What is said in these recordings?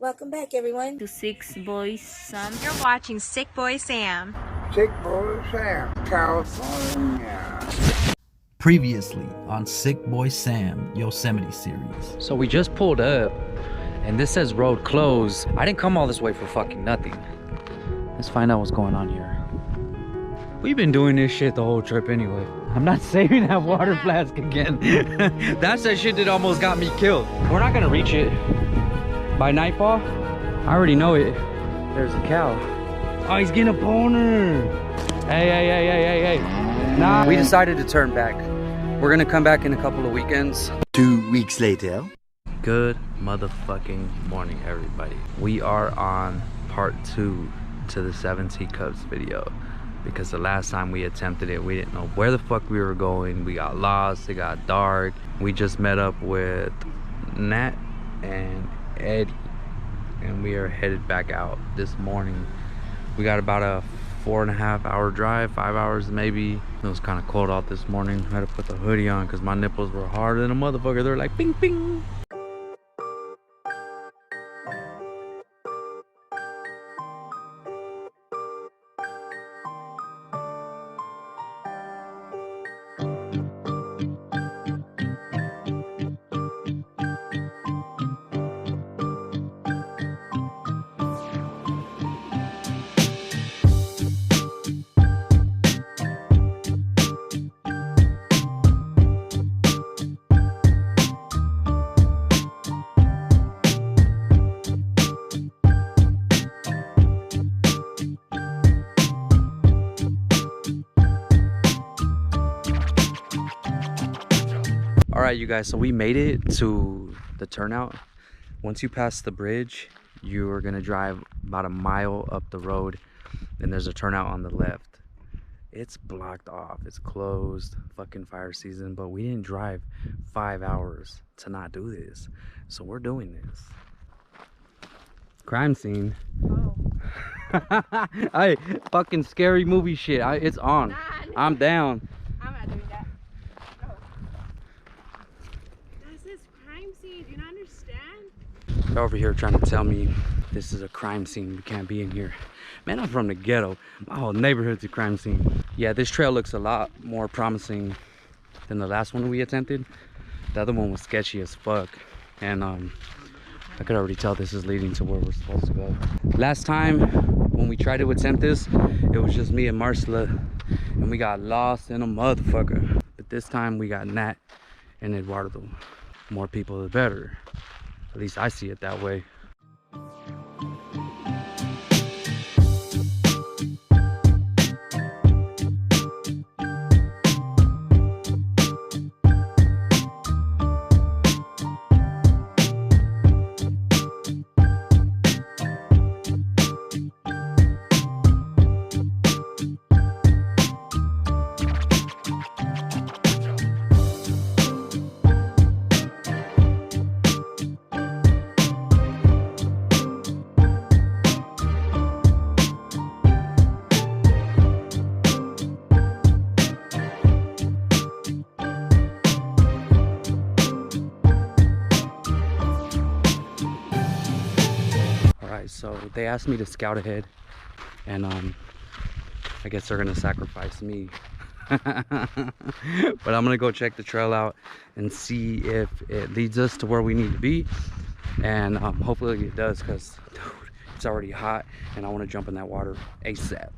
Welcome back, everyone, to Six Boys Sam. You're watching Sick Boy Sam. Sick Boy Sam, California. Previously on Sick Boy Sam Yosemite series. So we just pulled up and this says road closed. I didn't come all this way for fucking nothing. Let's find out what's going on here. We've been doing this shit the whole trip anyway. I'm not saving that water flask again. That's that shit that almost got me killed. We're not gonna reach it by nightfall. I already know it. There's a cow. Oh, he's getting a boner. Hey. Nah. We decided to turn back. We're gonna come back in a couple of weekends. 2 weeks later. Good motherfucking morning, everybody. We are on part 2 to the 7 Teacups video. Because the last time we attempted it, we didn't know where the fuck we were going. We got lost, it got dark. We just met up with Nat and Eddie. And we are headed back out this morning. We got about a 4.5 hour drive, 5 hours maybe. It was kind of cold out this morning. I had to put the hoodie on because my nipples were harder than a motherfucker. They're like ping ping. All right, you guys, so we made it to the turnout. Once you pass the bridge, you are gonna drive about a mile up the road and there's a turnout on the left. It's blocked off, it's closed, fucking fire season, but we didn't drive 5 hours to not do this. So we're doing this. Crime scene. Oh. Hey, fucking scary movie shit, it's on. Nah, I'm down. I'm not doing that. No. This is crime scene. Do you not understand? They're over here trying to tell me this is a crime scene. We can't be in here. Man, I'm from the ghetto. My whole neighborhood's a crime scene. Yeah, this trail looks a lot more promising than the last one we attempted. The other one was sketchy as fuck. And I could already tell this is leading to where we're supposed to go. Last time when we tried to attempt this, it was just me and Marcela. And we got lost in a motherfucker. But this time we got Nat and Eduardo. More people the better. At least I see it that way. So they asked me to scout ahead and I guess they're gonna sacrifice me. But I'm gonna go check the trail out and see if it leads us to where we need to be, and hopefully it does, because dude, it's already hot and I want to jump in that water ASAP.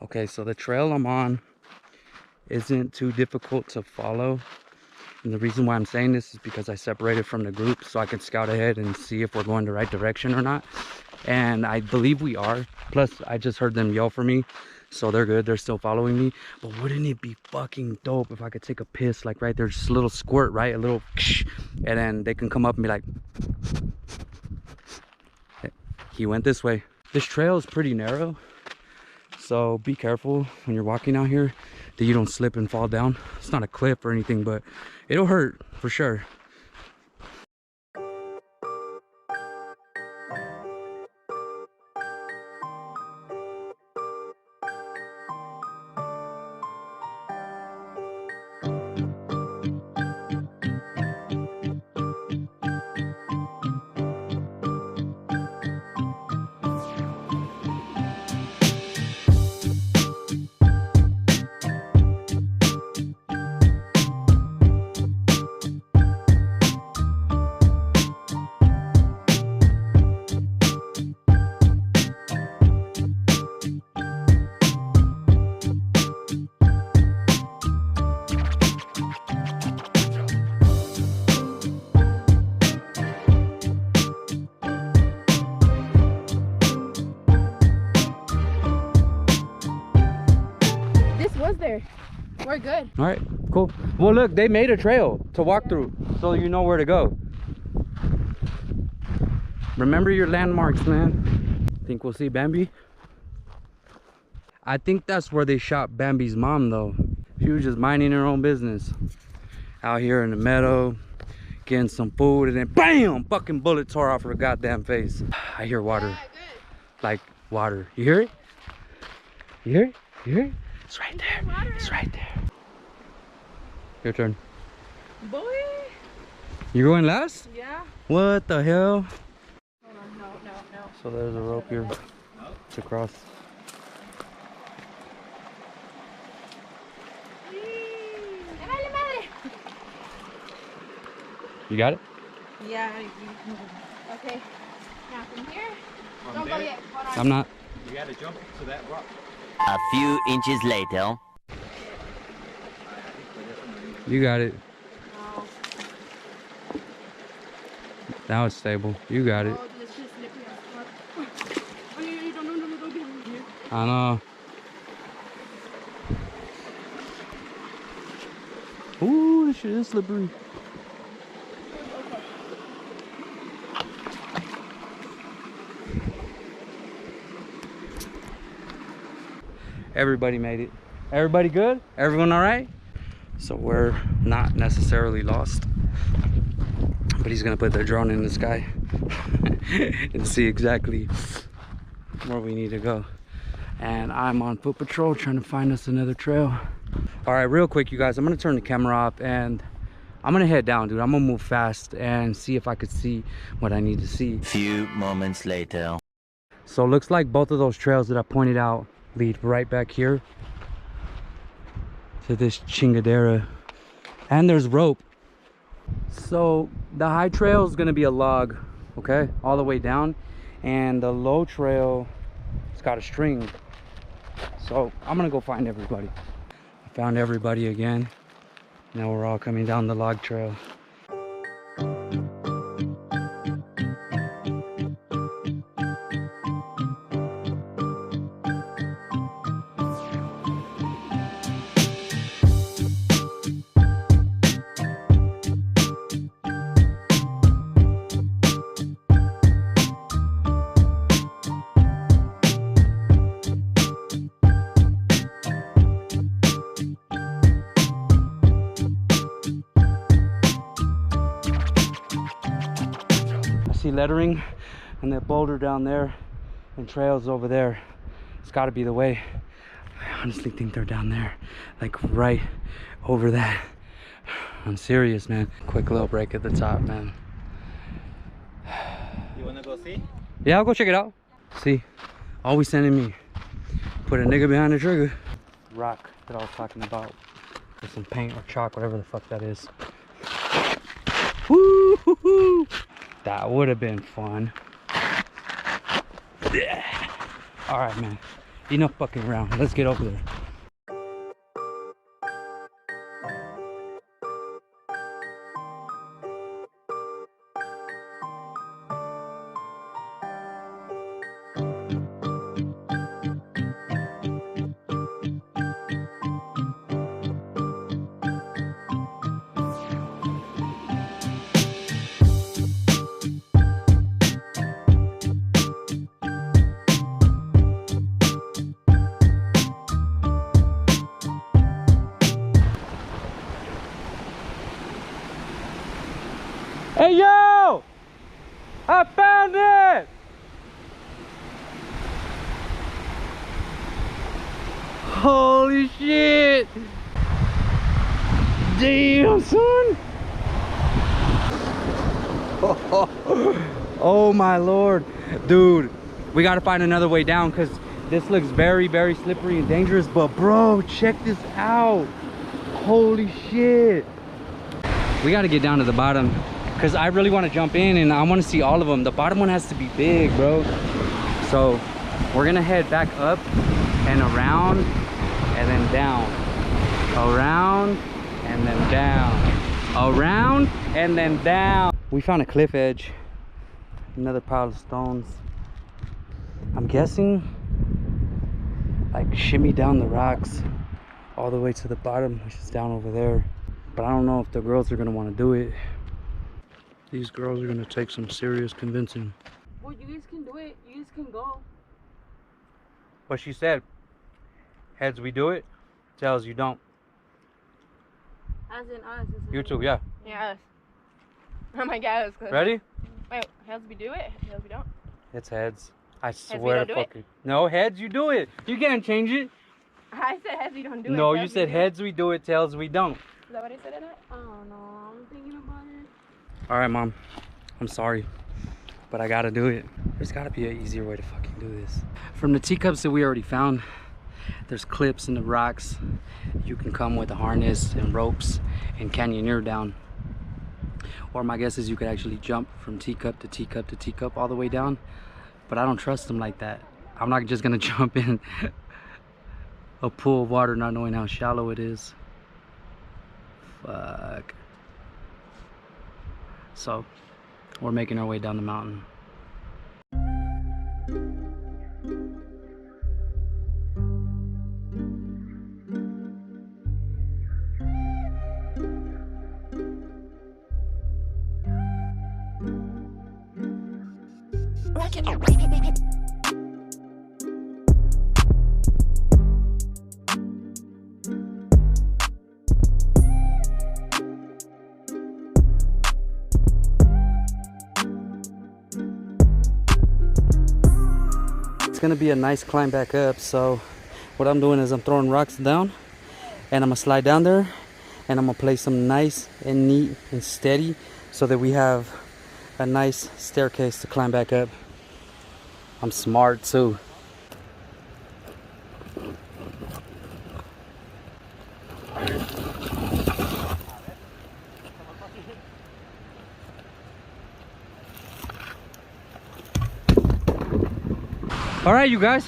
Okay, so the trail I'm on isn't too difficult to follow, and the reason why I'm saying this is because I separated from the group so I can scout ahead and see if we're going the right direction or not. And I believe we are. Plus, I just heard them yell for me, so they're good. They're still following me. But wouldn't it be fucking dope if I could take a piss like right there, just a little squirt, right? A little, and then they can come up and be like, he went this way. This trail is pretty narrow, so be careful when you're walking out here that you don't slip and fall down. It's not a cliff or anything, but it'll hurt for sure. there. We're good. All right, cool. Well, look, they made a trail to walk through, so you know where to go. Remember your landmarks, man. Think we'll see Bambi? I think that's where they shot Bambi's mom, though. She was just minding her own business. Out here in the meadow, getting some food, and then BAM! Fucking bullet tore off her goddamn face. I hear water. Yeah, good. Like water. You hear it? You hear it? You hear it? It's right there. It's right there. Your turn. Boy. You're going last? Yeah. What the hell? Hold on. No. So there's a rope here to cross. You got it? Yeah. Okay. Now from here. Don't go yet. Hold on. I'm not. You gotta jump to that rock. A few inches later. You got it. No. Now it's stable. You got it. Oh, this is slippery as fuck. Oh, yeah, don't get over here. I know. Ooh, this shit is slippery. Everybody made it. Everybody good? Everyone all right? So we're not necessarily lost, but he's gonna put the drone in the sky and see exactly where we need to go. And I'm on foot patrol trying to find us another trail. All right, real quick, you guys, I'm gonna turn the camera off and I'm gonna head down, dude. I'm gonna move fast and see if I could see what I need to see. Few moments later. So it looks like both of those trails that I pointed out lead right back here to this chingadera, and there's rope. So the high trail is gonna be a log, okay, all the way down, and the low trail, it's got a string. So I'm gonna go find everybody. I found everybody again. Now we're all coming down the log trail. Lettering and that boulder down there and trails over there. It's got to be the way. I honestly think they're down there, like right over that. I'm serious, man. Quick little break at the top, man. You wanna go see? Yeah, I'll go check it out. See, always sending me. Put a nigga behind the trigger. Rock that I was talking about with some paint or chalk, whatever the fuck that is. Woo-hoo-hoo. That would have been fun. Yeah. All right, man. Enough fucking around. Let's get over there. Hey, yo! I found it! Holy shit! Damn, son! Oh my lord. Dude, we gotta find another way down because this looks very, very slippery and dangerous. But bro, check this out. Holy shit. We gotta get down to the bottom because I really want to jump in and I want to see all of them. The bottom one has to be big, bro. So we're gonna head back up and around and then down, around and then down, around and then down. We found a cliff edge, another pile of stones. I'm guessing like shimmy down the rocks all the way to the bottom, which is down over there. But I don't know if the girls are gonna want to do it. These girls are gonna take some serious convincing. Well, you guys can do it. You guys can go. What she said, heads we do it, tails you don't. As in us. You too, yeah. Yeah, us. Oh my God. Ready? Wait, heads we do it? Heads we don't? It's heads. I we swear don't to do it? fucking. No, heads you do it. You can't change it. I said heads we don't do it. No, tails you we said do. heads we do it, tails we don't. Is that what I said in it? Oh no, I'm thinking about it. All right, Mom. I'm sorry, but I gotta do it. There's gotta be an easier way to fucking do this. From the teacups that we already found, there's clips in the rocks. You can come with a harness and ropes and canyoneer down. Or my guess is you could actually jump from teacup to teacup to teacup all the way down. But I don't trust them like that. I'm not just gonna jump in a pool of water not knowing how shallow it is. Fuck. So we're making our way down the mountain. It's gonna be a nice climb back up, so what I'm doing is I'm throwing rocks down and I'm gonna slide down there and I'm gonna place them nice and neat and steady so that we have a nice staircase to climb back up. I'm smart too. All right, you guys,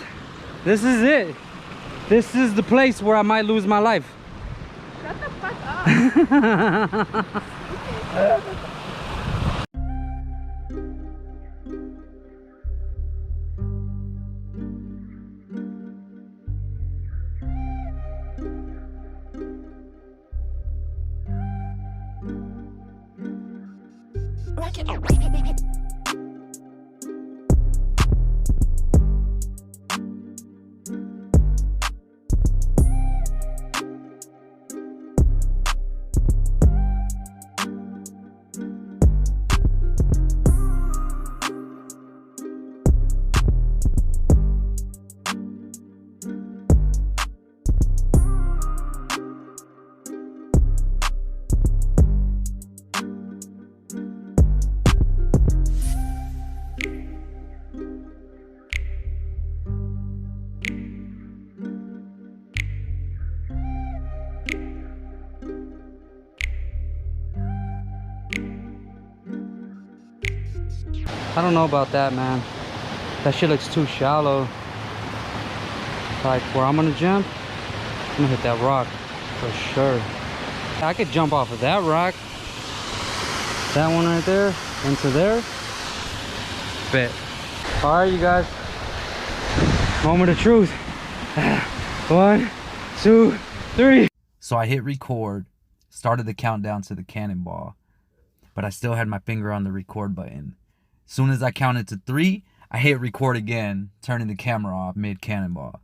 this is it. This is the place where I might lose my life. Shut the fuck up. I don't know about that, man. That shit looks too shallow. Like where I'm gonna jump, I'm gonna hit that rock for sure. I could jump off of that rock, that one right there, into there. Bet. All right, you guys. Moment of truth. 1, 2, 3. So I hit record, started the countdown to the cannonball, but I still had my finger on the record button. As soon as I counted to 3, I hit record again, turning the camera off mid-cannonball.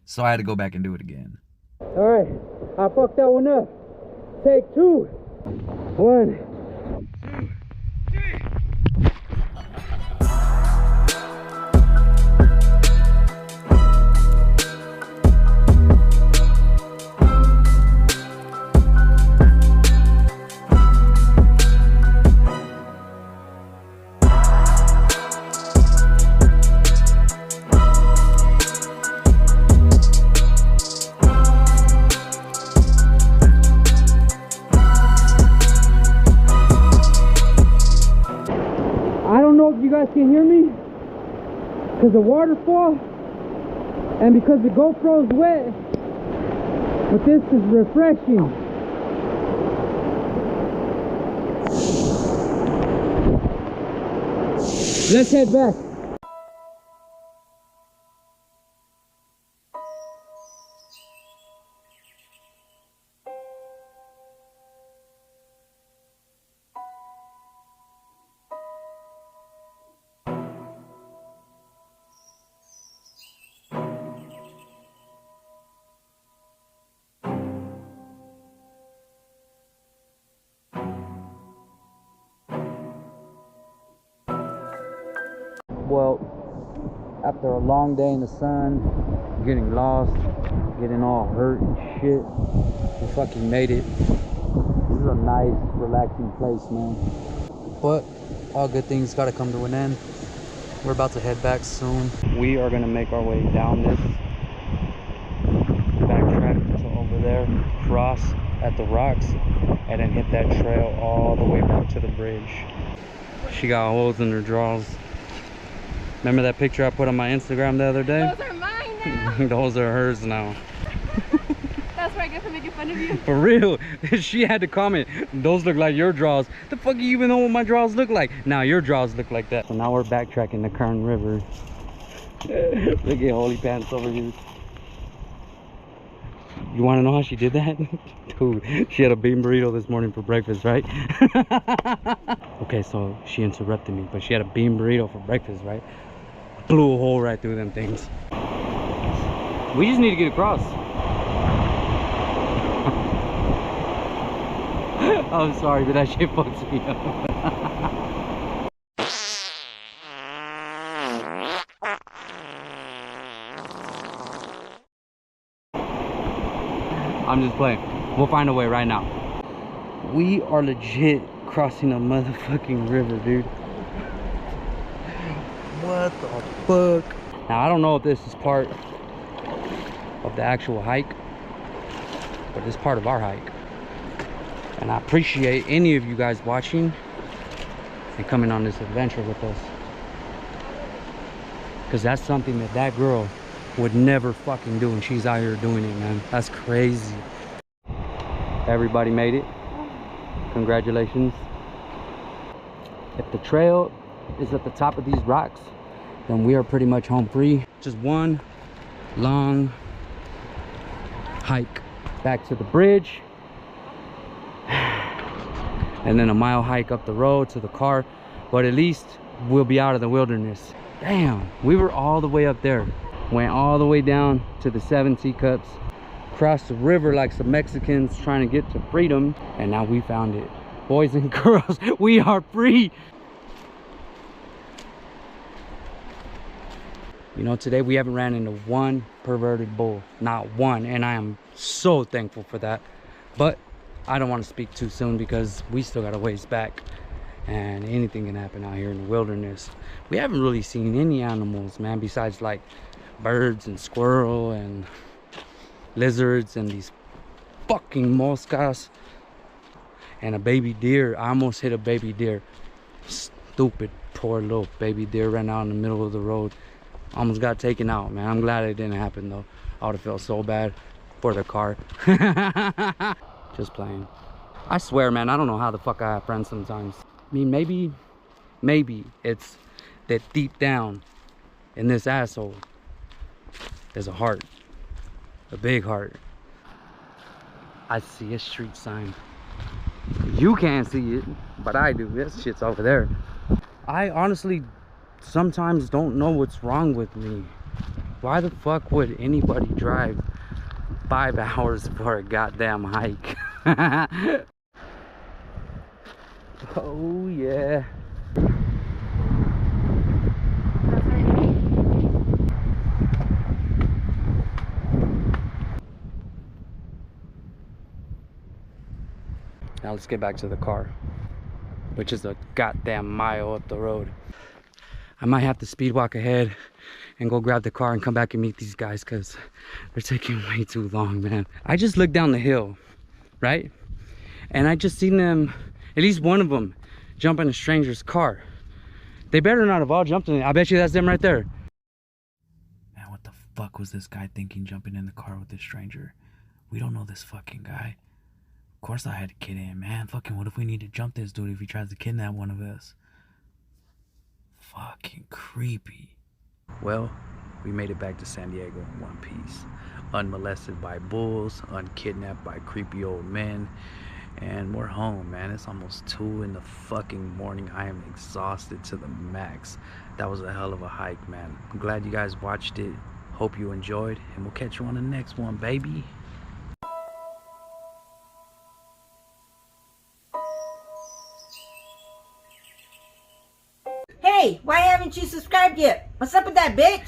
So I had to go back and do it again. All right, I fucked that one up. Take 2. 1, 2, 3. You guys can hear me because the waterfall and because the GoPro's wet, but this is refreshing. Let's head back. Well, after a long day in the sun, getting lost, getting all hurt and shit, we fucking made it. This is a nice, relaxing place, man. But all good things gotta come to an end. We're about to head back soon. We are gonna make our way down this backtrack to over there, cross at the rocks, and then hit that trail all the way back to the bridge. She got holes in her drawers. Remember that picture I put on my Instagram the other day? Those are mine now. Those are hers now. That's where I guess I'm making fun of you. For real. She had to comment, those look like your drawers. The fuck you even know what my drawers look like? Now your drawers look like that. So now we're backtracking the Kern River. Look at Holy Pants over here. You want to know how she did that? Dude, she had a bean burrito this morning for breakfast, right? Okay, so she interrupted me, but she had a bean burrito for breakfast, right? Blew a hole right through them things. We just need to get across. I'm sorry, but that shit fucks me up. I'm just playing. We'll find a way right now. We are legit crossing a motherfucking river, dude. What the fuck? Now, I don't know if this is part of the actual hike, but it's part of our hike. And I appreciate any of you guys watching and coming on this adventure with us. Because that's something that that girl would never fucking do, and she's out here doing it, man. That's crazy. Everybody made it. Congratulations. If the trail is at the top of these rocks, then we are pretty much home free. Just one long hike back to the bridge, and then a mile hike up the road to the car. But at least we'll be out of the wilderness. Damn, we were all the way up there, went all the way down to the 7 Teacups, crossed the river like some Mexicans trying to get to freedom, and now we found it. Boys and girls, we are free. You know, today we haven't ran into one perverted bull, not one, and I am so thankful for that. But I don't want to speak too soon because we still got a ways back, and anything can happen out here in the wilderness. We haven't really seen any animals, man, besides like birds and squirrel and lizards and these fucking moscas and a baby deer. I almost hit a baby deer. Stupid poor little baby deer ran out in the middle of the road. Almost got taken out, man. I'm glad it didn't happen though. I would have felt so bad for the car. Just playing. I swear, man, I don't know how the fuck I have friends sometimes. I mean, maybe it's that deep down in this asshole there's a heart, a big heart. I see a street sign. You can't see it, but I do. This shit's over there. I honestly sometimes don't know what's wrong with me. Why the fuck would anybody drive 5 hours for a goddamn hike? Oh yeah. Now let's get back to the car, which is a goddamn mile up the road. I might have to speed walk ahead and go grab the car and come back and meet these guys because they're taking way too long, man. I just looked down the hill, right? And I just seen them, at least one of them, jump in a stranger's car. They better not have all jumped in it. I bet you that's them right there. Man, what the fuck was this guy thinking jumping in the car with this stranger? We don't know this fucking guy. Of course I had to get in, man. Fucking what if we need to jump this dude if he tries to kidnap one of us? Fucking creepy. Well, we made it back to San Diego in one piece. Unmolested by bulls, unkidnapped by creepy old men. And we're home, man. It's almost 2 in the fucking morning. I am exhausted to the max. That was a hell of a hike, man. I'm glad you guys watched it. Hope you enjoyed. And we'll catch you on the next one, baby. Hey Hey, why haven't you subscribed yet? What's up with that, bitch?